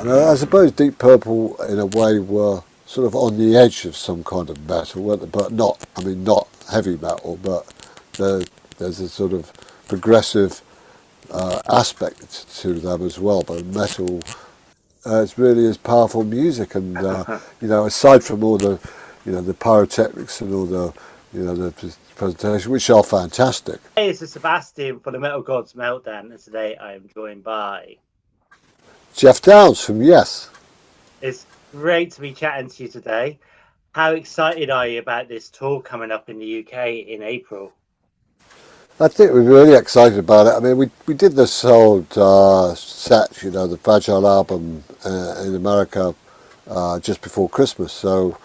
And I suppose Deep Purple, in a way, were sort of on the edge of some kind of metal, weren't they? But not, I mean, not heavy metal, but there's a sort of progressive aspect to them as well. But metal, it's really is powerful music, and you know, aside from all the, you know, the pyrotechnics and all the, you know, the presentation, which are fantastic. Hey, this is Sebastian for the Metal Gods Meltdown, and today I am joined by... Geoff Downes from YES. It's great to be chatting to you today. How excited are you about this tour coming up in the UK in April? I think we're really excited about it. I mean, we did this whole set, you know, the Fragile album in America just before Christmas, so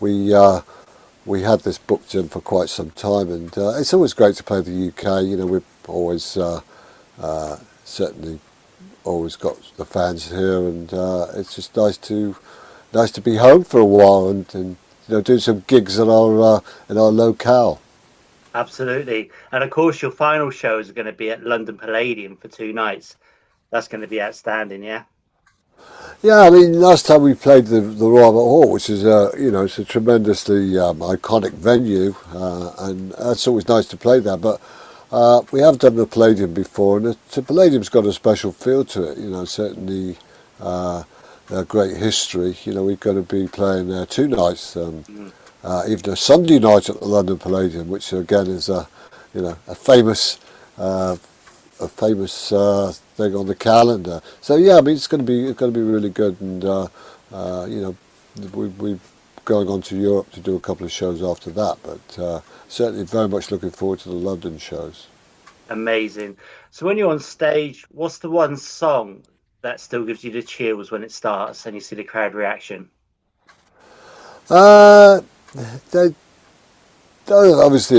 we had this booked in for quite some time, and it's always great to play the UK. You know, we've always certainly always got the fans here, and it's just nice to be home for a while and you know, do some gigs in our locale. Absolutely. And of course, your final shows are going to be at London Palladium for 2 nights. That's going to be outstanding, yeah? Yeah, I mean, last time we played the Royal Albert Hall, which is you know, it's a tremendously iconic venue, and it's always nice to play there. But we have done the Palladium before, and the Palladium's got a special feel to it. You know, certainly a great history. You know, we're going to be playing there 2 nights, even a Sunday night at the London Palladium, which again is a, you know, a famous thing on the calendar. So yeah, I mean, it's going to be really good, and you know, we're going on to Europe to do a couple of shows after that, but certainly very much looking forward to the London shows. Amazing. So when you're on stage, what's the one song that still gives you the chills when it starts and you see the crowd reaction? Obviously,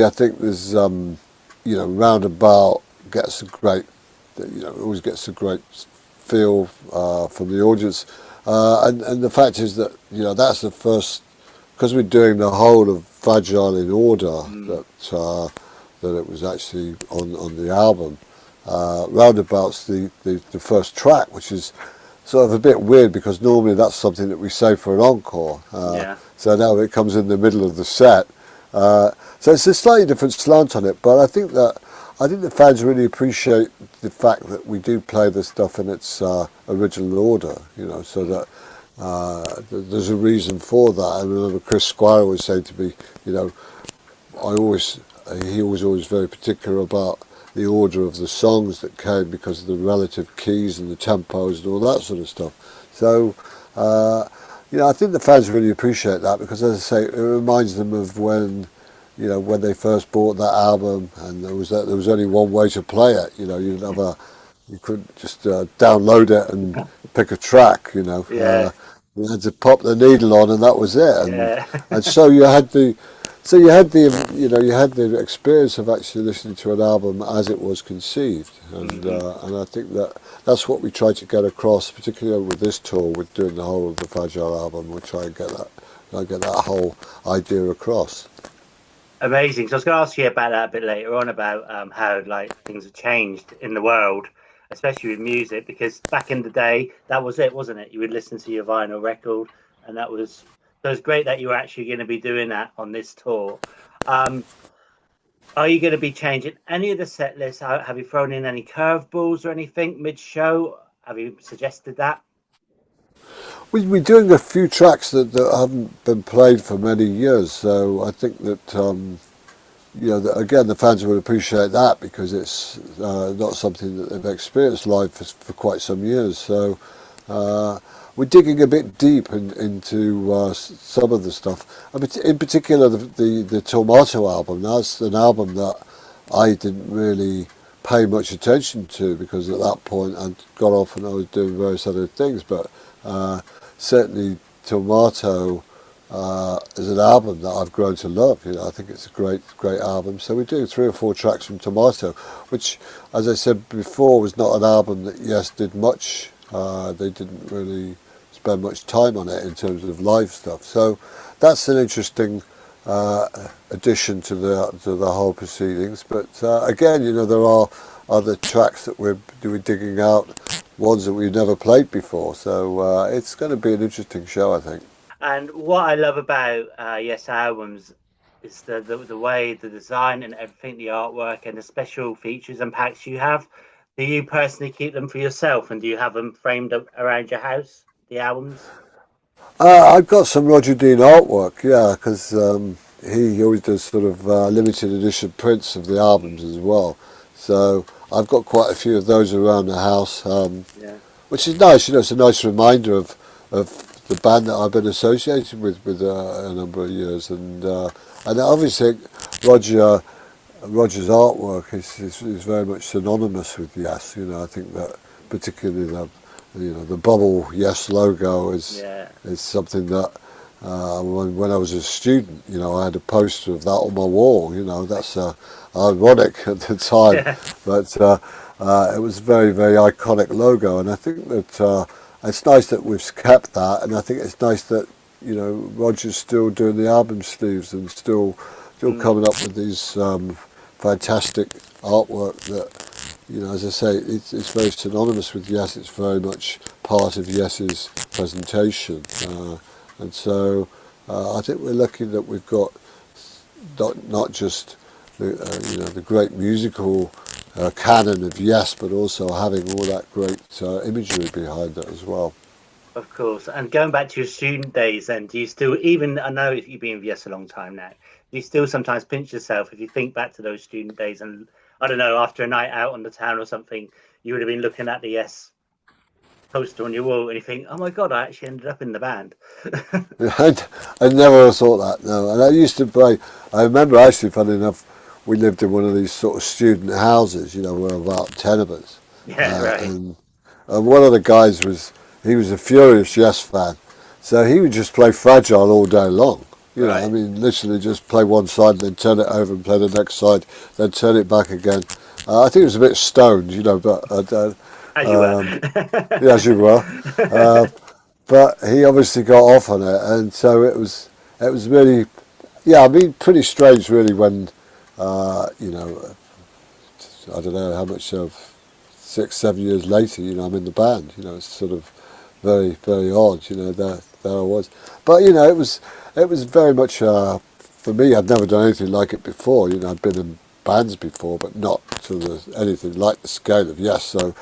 I think there's you know, Roundabout gets a great, you know, always gets a great feel from the audience, and the fact is that, you know, that's the first, because we're doing the whole of Fragile in order, that it was actually on the album. Roundabout's the first track, which is sort of a bit weird because normally that's something that we save for an encore. So now it comes in the middle of the set. So it's a slightly different slant on it, but I think the fans really appreciate the fact that we do play this stuff in its original order, you know, so that there's a reason for that. I remember Chris Squire was saying to me, you know, he was always very particular about the order of the songs that came because of the relative keys and the tempos and all that sort of stuff. So, you know, I think the fans really appreciate that because, as I say, it reminds them of when, you know, when they first bought that album, and there was only one way to play it. You know, you couldn't just download it and pick a track. You know, you had to pop the needle on, and that was it. And so you had the experience of actually listening to an album as it was conceived, and I think that's what we try to get across, particularly with this tour, with doing the whole of the Fragile album. We try and get that whole idea across. Amazing. So I was going to ask you about that a bit later on, about how like things have changed in the world, especially with music, because back in the day, that was it, wasn't it? You would listen to your vinyl record, and that was... So it's great that you're actually going to be doing that on this tour. Are you going to be changing any of the set lists? Have you thrown in any curveballs or anything mid-show? Have you suggested that? We're doing a few tracks that haven't been played for many years, so I think that you know, again, the fans will appreciate that because it's not something that they've experienced live for quite some years. So we're digging a bit deep into some of the stuff. In particular, the Tomato album. That's an album that I didn't really pay much attention to because at that point I'd got off and I was doing various other things. But certainly, Tomato is an album that I've grown to love. You know, I think it's a great album. So we do 3 or 4 tracks from Tomato, which, as I said before, was not an album that YES did much. They didn't really spend much time on it in terms of live stuff. So that's an interesting addition to the whole proceedings. But again, you know, there are other tracks that we're digging out. ones that we've never played before. So it's going to be an interesting show, I think. And what I love about Yes albums is the way the design and everything, the artwork and the special features and packs you have. Do you personally keep them for yourself, and do you have them framed up around your house? The albums. I've got some Roger Dean artwork, yeah, because he always does sort of limited edition prints of the albums as well. So I've got quite a few of those around the house, Yeah. which is nice. You know, it's a nice reminder of the band that I've been associated with a number of years, and obviously Roger's artwork is very much synonymous with Yes. You know, I think that particularly the bubble Yes logo Yeah. is something that when I was a student, you know, I had a poster of that on my wall. You know, that's ironic at the time, Yeah. but it was a very, very iconic logo, and I think that it's nice that we've kept that, and I think it's nice that, you know, Roger's still doing the album sleeves and still coming up with these fantastic artwork that, you know, as I say, it's very synonymous with Yes. It's very much part of Yes's presentation, and so I think we're lucky that we've got not just the great musical canon of Yes, but also having all that great imagery behind it as well. Of course. And going back to your student days, then, do you still, even, I know if you've been with Yes a long time now, do you still sometimes pinch yourself if you think back to those student days and, I don't know, after a night out on the town or something, you would have been looking at the Yes poster on your wall and you think, oh my God, I actually ended up in the band. I never thought that, no. And I used to play, I remember actually, funny enough, we lived in one of these sort of student houses, you know, where about 10 of us. Yeah, right. And one of the guys he was a furious Yes fan. So he would just play Fragile all day long. You know, Right. I mean, literally just play one side and then turn it over and play the next side, then turn it back again. I think it was a bit stoned, you know, but As you were. yeah, as you were. But he obviously got off on it, and so it was really, yeah, I mean, pretty strange really when, you know, I don't know how much of 6, 7 years later, you know, I'm in the band. You know, it's sort of very, very odd. You know, there I was. But you know, it was very much for me. I'd never done anything like it before. You know, I'd been in bands before, but not to anything like the scale of Yes. So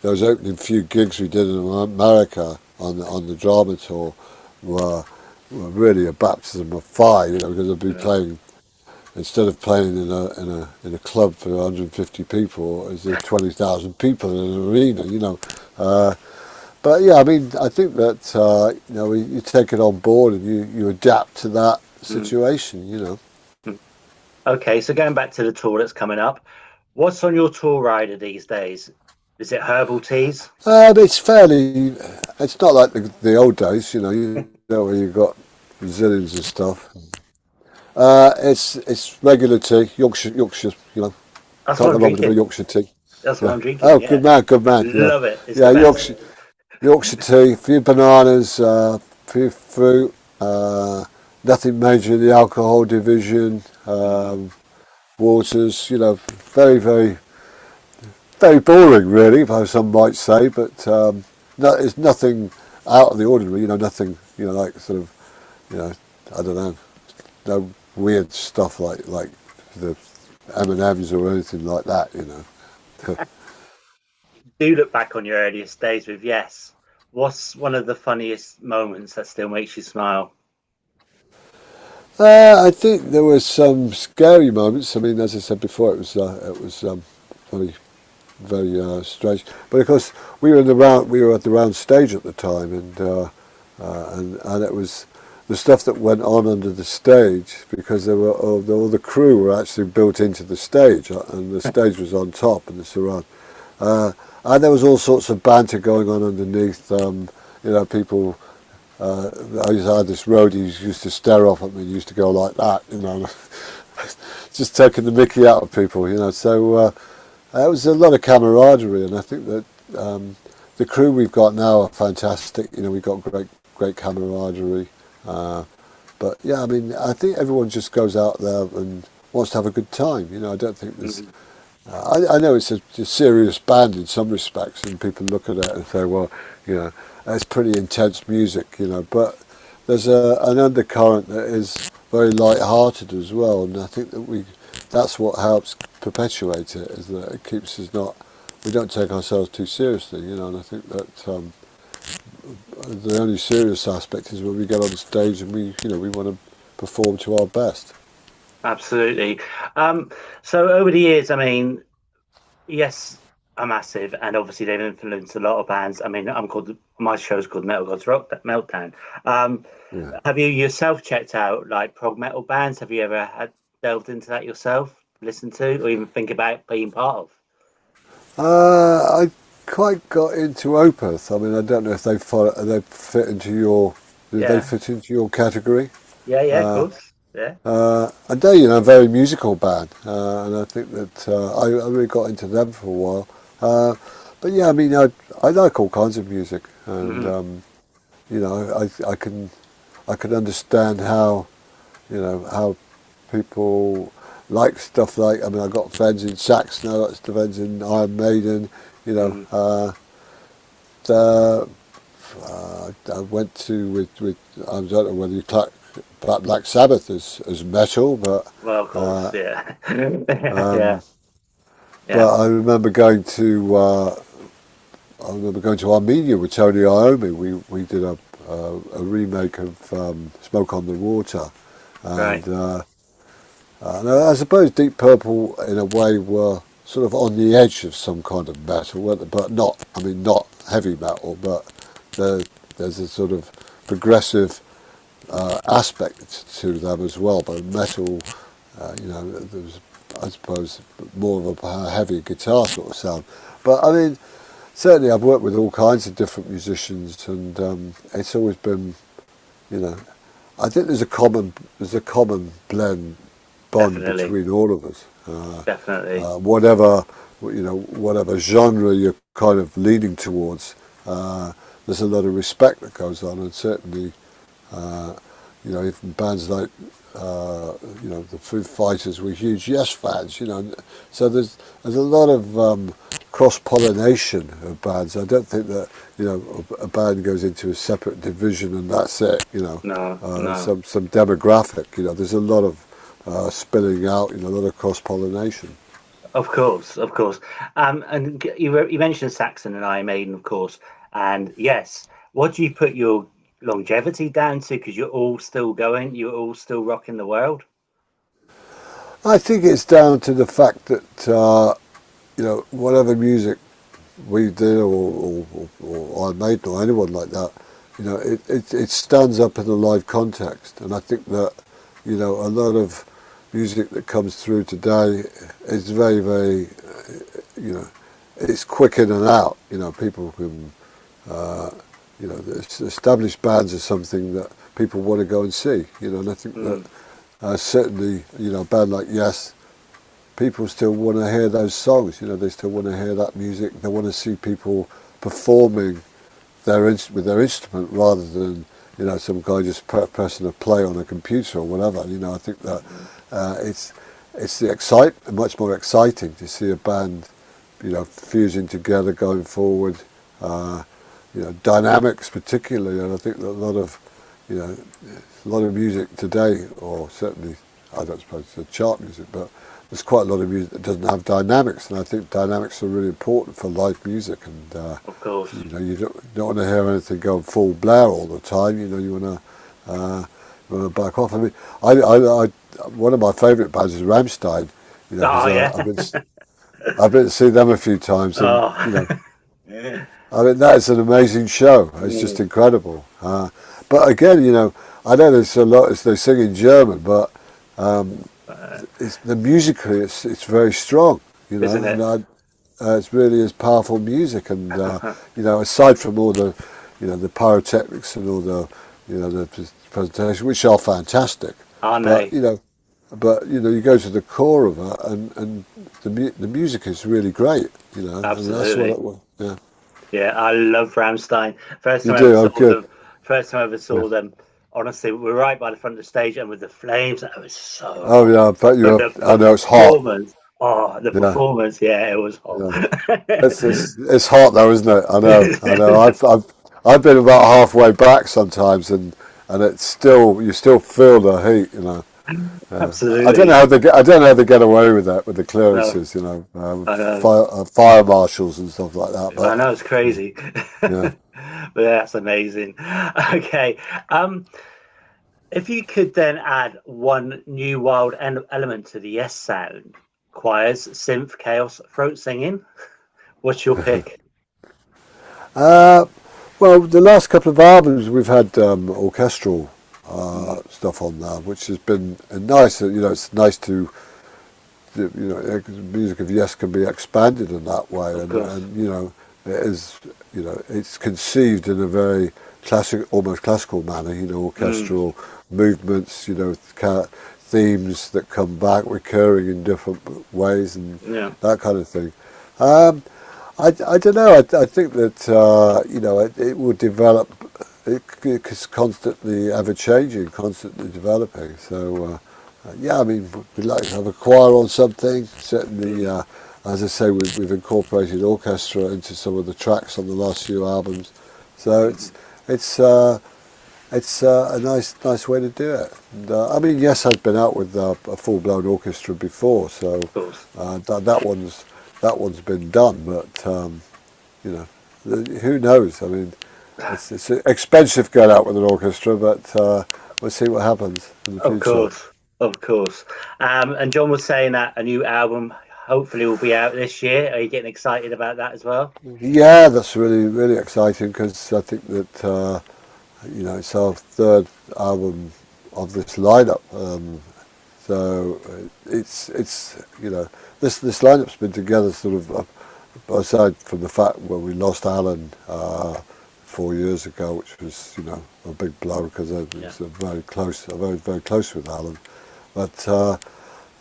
those opening few gigs we did in America on the drama tour were really a baptism of fire. You know, because I'd be playing. Instead of playing in a club for 150 people, is there 20,000 people in an arena? You know, but yeah, I mean, I think that you know, you take it on board and you adapt to that situation. You know. Okay, so going back to the tour that's coming up, what's on your tour rider these days? Is it herbal teas? It's fairly. It's not like the old days. You know where you got zillions of stuff. It's regular tea, Yorkshire. You know, That's what can't I'm go wrong with a drinking. Yorkshire tea. That's what Yeah. I'm drinking. Oh, Yeah, good man. Yeah, love it. It's the yeah. best. Yorkshire tea, a few bananas, few fruit. Nothing major in the alcohol division. Waters. You know, very, very, very boring, really. Some might say, but no, it's nothing out of the ordinary. You know, nothing. You know, like sort of. You know, I don't know. No weird stuff like the M&Ms or anything like that. You know. Do look back on your earliest days with Yes. What's one of the funniest moments that still makes you smile? I think there were some scary moments. I mean, as I said before, it was very, very strange. But of course, we were at the round stage at the time, and it was the stuff that went on under the stage, because there were all the crew were actually built into the stage, and the stage was on top and the surround. And there was all sorts of banter going on underneath. You know, people. I used to have this roadie who used to stare off at me, used to go like that, you know, just taking the mickey out of people, you know. So there was a lot of camaraderie, and I think that the crew we've got now are fantastic. You know, we've got great camaraderie. But yeah, I mean, I think everyone just goes out there and wants to have a good time. You know, I don't think there's I know it's a serious band in some respects, and people look at it and say, well, you know, it's pretty intense music, you know, but there's an undercurrent that is very light-hearted as well, and I think that that's what helps perpetuate it, is that it keeps us not, we don't take ourselves too seriously, you know, and I think that the only serious aspect is when we get on stage and we want to perform to our best. Absolutely. So over the years, I mean, yes, are massive, and obviously they've influenced a lot of bands. I mean, my show's called Metal Gods Meltdown. Um, Yeah. have you yourself checked out like prog metal bands? Have you ever had delved into that yourself, listened to, or even think about being part of? I quite got into Opeth. I mean, I don't know if they fit into your, did they Yeah, fit into your category? yeah, of Uh, course. Yeah. and they're, a very musical band, and I think that I really got into them for a while. But yeah, I mean, I like all kinds of music, and Hmm. I can understand how people like stuff like. I mean, I've got friends in Saxon, I've got friends in Iron Maiden. You know, Hmm. the, I went to with I don't know whether you class Black Sabbath as metal, but Well, of course. uh, Yeah. um, Yeah. Yeah. but I remember going to Armenia with Tony Iommi. We did a remake of Smoke on the Water, Right. and and I suppose Deep Purple in a way were sort of on the edge of some kind of metal, weren't they? But not, I mean, not heavy metal, but there, there's a sort of progressive aspect to them as well. But metal, there's, I suppose, more of a heavy guitar sort of sound. But I mean, certainly I've worked with all kinds of different musicians, and it's always been, you know, I think there's a common bond Definitely. between all of us. Definitely. Whatever genre you're kind of leaning towards, there's a lot of respect that goes on, and certainly, uh, even bands like, the Foo Fighters were huge Yes fans, so there's a lot of cross pollination of bands. I don't think that a band goes into a separate division and that's it. No, no. Some demographic. There's a lot of spilling out. A lot of cross pollination. Of course, of course. And you mentioned Saxon and Iron Maiden, of course. And yes, what do you put your longevity down to? Because you're all still going, you're all still rocking the world. I think it's down to the fact that whatever music we do, or I made, or anyone like that, it stands up in a live context, and I think that a lot of music that comes through today is very, very, it's quick in and out. People can, the established bands are something that people want to go and see. And I think that Mm, certainly, a band like Yes, people still want to hear those songs. They still want to hear that music. They want to see people performing with their instrument rather than some guy just pressing a play on a computer or whatever. I think that mm, it's much more exciting to see a band fusing together going forward. Uh, Dynamics particularly, and I think that a lot of music today, or certainly I don't suppose it's chart music, but there's quite a lot of music that doesn't have dynamics, and I think dynamics are really important for live music. And of course. you don't want to hear anything going full blare all the time. You want to back off. I mean, I one of my favourite bands is Rammstein. Because Oh, yeah. I've been to see them a few times, and Oh. I mean that is an amazing show. It's just Mm. incredible. But again, I know there's a lot as they sing in German, but um, Uh, musically it's very strong, isn't and it? it's really is powerful music. And aside from all the pyrotechnics and all the presentation, which are fantastic, Oh, but no. you go to the core of it, and the music is really great, and that's what Absolutely. yeah. Yeah, I love Ramstein. First You time I ever do. Oh, saw good. them, first time I ever Yeah. saw them, honestly, we were right by the front of the stage and with the flames, that was so Oh hot. yeah, I bet But you. the I know it's hot. performance, Oh, the Yeah, performance, yeah, it was hot. yeah. It's hot though, isn't it? I know. I've been about halfway back sometimes, and it's still you still feel the heat, you know. I don't know Absolutely. how I don't know how they get away with that with the No, clearances, you know, I know. fire marshals and stuff like that. I But know it's crazy. yeah, But that's amazing. Okay. Um, if you could then add one new wild element to the Yes sound, choirs, synth, chaos, throat singing, what's your pick? uh, well, the last couple of albums we've had orchestral Mm, stuff on there, which has been nice. You know, it's nice to music of Yes can be expanded in that way, of course. and it is, it's conceived in a very almost classical manner. You know, Mm, orchestral movements. You know, themes that come back, recurring in different ways, and yeah. that kind of thing. Um, I don't know. I think that it will develop. It's constantly ever changing, constantly developing. So. Yeah, I mean, we'd like to have a choir on something. Certainly, Mm, as I say, we've incorporated orchestra into some of the tracks on the last few albums. So mm, it's a nice way to do it. And, I mean, Yes has been out with a full blown orchestra before, so of course. that one's been done. But you know, who knows? I mean, it's expensive going out with an orchestra, but we'll see what happens in the Of future. course. Of course. And John was saying that a new album hopefully will be out this year. Are you getting excited about that as well? Yeah, that's really exciting because I think that it's our third album of this lineup. So it's this lineup's been together sort of aside from the fact when we lost Alan 4 years ago, which was a big blow because I Yeah. was very close with Alan. But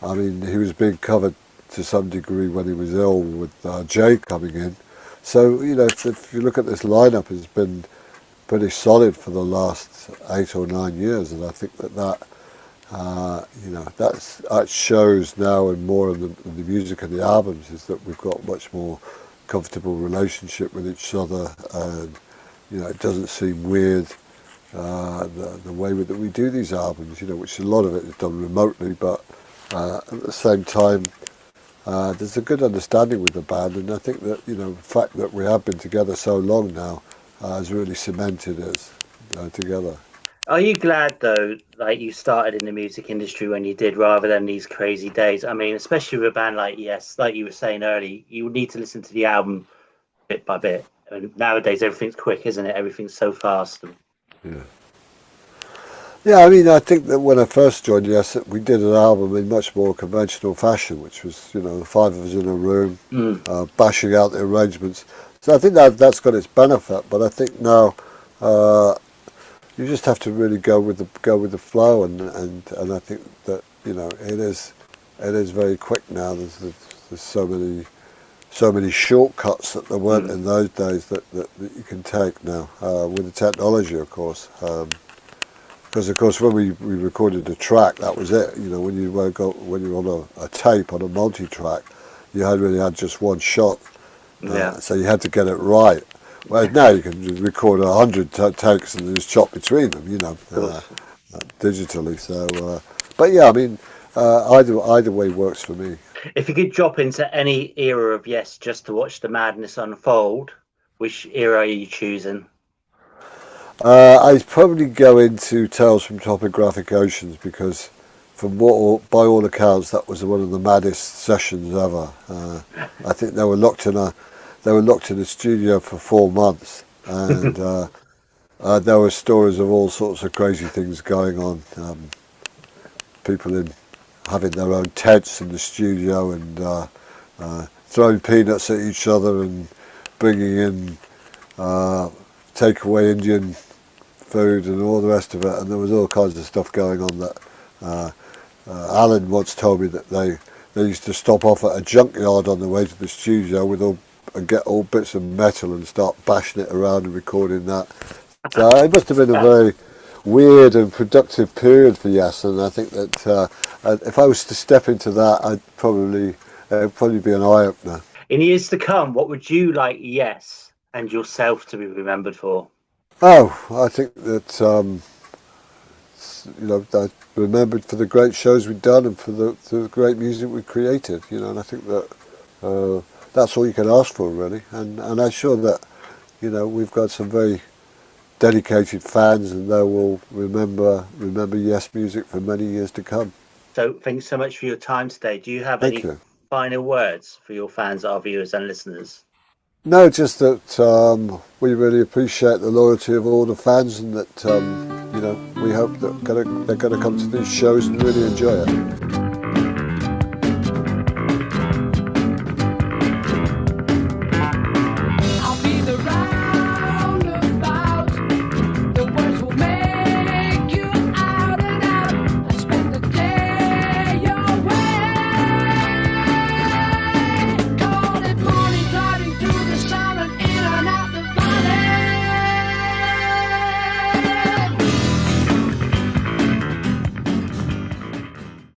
I mean, he was being covered to some degree when he was ill with Jay coming in. So if you look at this lineup, it's been pretty solid for the last 8 or 9 years, and I think that shows now and more in the music and the albums is that we've got much more comfortable relationship with each other, and it doesn't seem weird the way that we do these albums, which a lot of it is done remotely, but at the same time, there's a good understanding with the band, and I think that the fact that we have been together so long now has really cemented us together. Are you glad though, like you started in the music industry when you did, rather than these crazy days? I mean, especially with a band like Yes, like you were saying earlier, you need to listen to the album bit by bit. And nowadays, everything's quick, isn't it? Everything's so fast. Yeah. Yeah, I mean, I think that when I first joined Yes, we did an album in much more conventional fashion, which was, the five of us in a room, Mm, bashing out the arrangements. So I think that's got its benefit, but I think now uh, you just have to really go with the flow, and I think that it is very quick now. There's so many shortcuts that there weren't mm, in those days that you can take now with the technology, of course. Because of course, when we recorded a track, that was it. When you're on a tape on a multi-track, you really had just one shot, yeah, so you had to get it right. Whereas now you can just record 100 takes and just chop between them, of course. digitally. So, but yeah, I mean, either way works for me. If you could drop into any era of Yes just to watch the madness unfold, which era are you choosing? I'd probably go into Tales from Topographic Oceans because, by all accounts, that was one of the maddest sessions ever. I think they were locked in a studio for 4 months, and there were stories of all sorts of crazy things going on. People having their own tents in the studio and throwing peanuts at each other and bringing in takeaway Indian food and all the rest of it, and there was all kinds of stuff going on that Alan once told me that they used to stop off at a junkyard on the way to the studio and get all bits of metal and start bashing it around and recording that. So it must have been a very weird and productive period for Yes, and I think that if I was to step into that, I'd probably it'd probably be an eye opener. In years to come, what would you like Yes and yourself to be remembered for? Oh, I think that I remembered for the great shows we've done and for the great music we created. And I think that that's all you can ask for, really. And I'm sure that we've got some very dedicated fans, and they will remember Yes music for many years to come. So thanks so much for your time today. Do you have Thank any you. final words for your fans, our viewers and listeners? No, just that we really appreciate the loyalty of all the fans, and that we hope that they're going to come to these shows and really enjoy it.